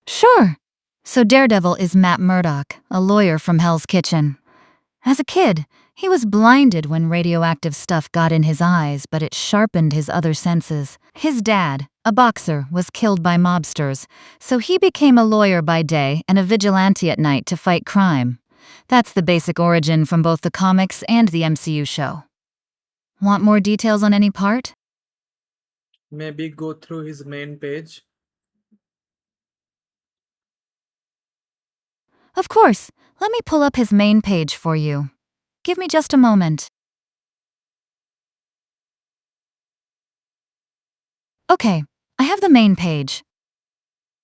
Sure. So Daredevil is Matt Murdock, a lawyer from Hell's Kitchen. As a kid, he was blinded when radioactive stuff got in his eyes, but it sharpened his other senses. His dad, a boxer, was killed by mobsters, so he became a lawyer by day and a vigilante at night to fight crime. That's the basic origin from both the comics and the MCU show. Want more details on any part? Maybe go through his main page. Of course. Let me pull up his main page for you. Give me just a moment. Okay, I have the main page.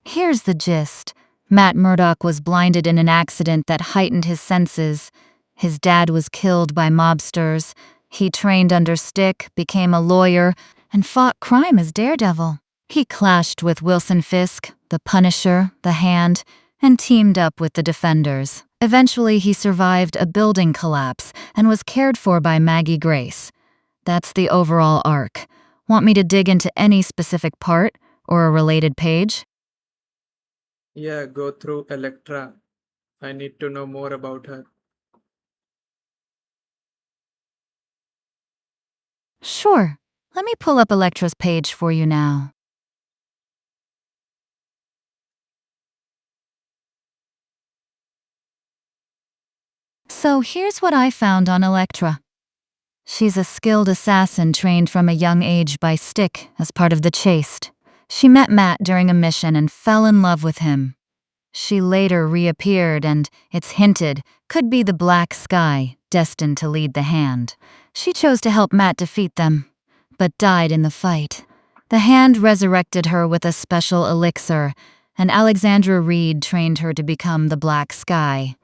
Here's the gist. Matt Murdock was blinded in an accident that heightened his senses. His dad was killed by mobsters. He trained under Stick, became a lawyer, and fought crime as Daredevil. He clashed with Wilson Fisk, the Punisher, the Hand, and teamed up with the Defenders. Eventually, he survived a building collapse and was cared for by Maggie Grace. That's the overall arc. Want me to dig into any specific part or a related page? Yeah, go through Elektra. I need to know more about her. Sure. Let me pull up Elektra's page for you now. So here's what I found on Elektra. She's a skilled assassin trained from a young age by Stick as part of the Chaste. She met Matt during a mission and fell in love with him. She later reappeared and, it's hinted, could be the Black Sky, destined to lead the Hand. She chose to help Matt defeat them, but died in the fight. The Hand resurrected her with a special elixir, and Alexandra Reed trained her to become the Black Sky.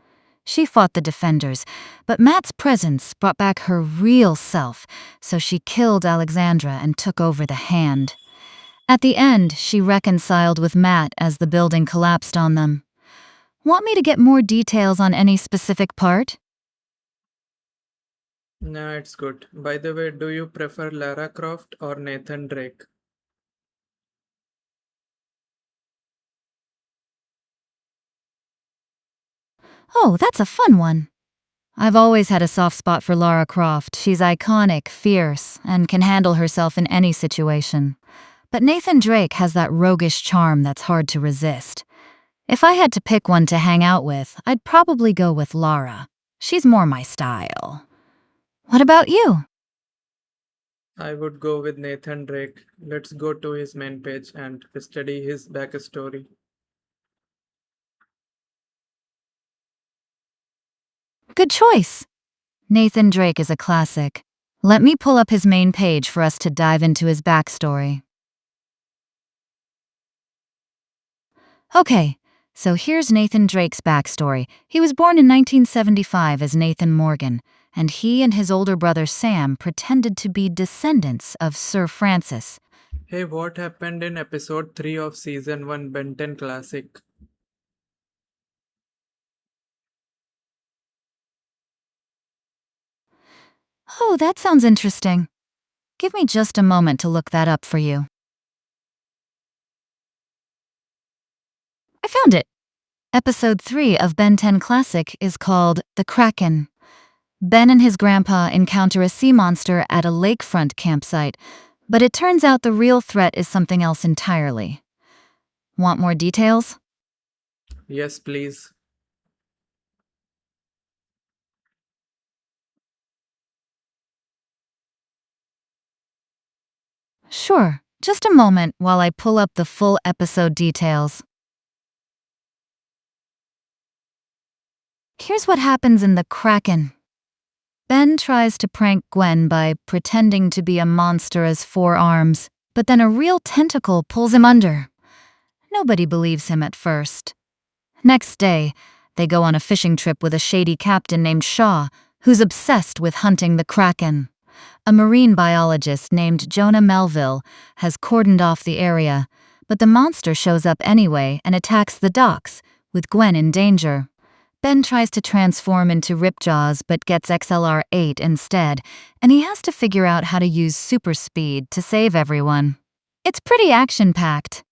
She fought the Defenders, but Matt's presence brought back her real self, so she killed Alexandra and took over the Hand. At the end, she reconciled with Matt as the building collapsed on them. Want me to get more details on any specific part? Nah, it's good. By the way, do you prefer Lara Croft or Nathan Drake? Oh, that's a fun one. I've always had a soft spot for Lara Croft. She's iconic, fierce, and can handle herself in any situation. But Nathan Drake has that roguish charm that's hard to resist. If I had to pick one to hang out with, I'd probably go with Lara. She's more my style. What about you? I would go with Nathan Drake. Let's go to his main page and study his backstory. Good choice. Nathan Drake is a classic. Let me pull up his main page for us to dive into his backstory. Okay, so here's Nathan Drake's backstory. He was born in 1975 as Nathan Morgan, and he and his older brother Sam pretended to be descendants of Sir Francis. Hey, what happened in episode 3 of season 1 Ben 10 Classic? Oh, that sounds interesting. Give me just a moment to look that up for you. I found it. Episode 3 of Ben 10 Classic is called The Kraken. Ben and his grandpa encounter a sea monster at a lakefront campsite, but it turns out the real threat is something else entirely. Want more details? Yes, please. Sure, just a moment while I pull up the full episode details. Here's what happens in The Kraken. Ben tries to prank Gwen by pretending to be a monster as 4 arms, but then a real tentacle pulls him under. Nobody believes him at first. Next day, they go on a fishing trip with a shady captain named Shaw, who's obsessed with hunting the Kraken. A marine biologist named Jonah Melville has cordoned off the area, but the monster shows up anyway and attacks the docks, with Gwen in danger. Ben tries to transform into Ripjaws but gets XLR-8 instead, and he has to figure out how to use super speed to save everyone. It's pretty action-packed.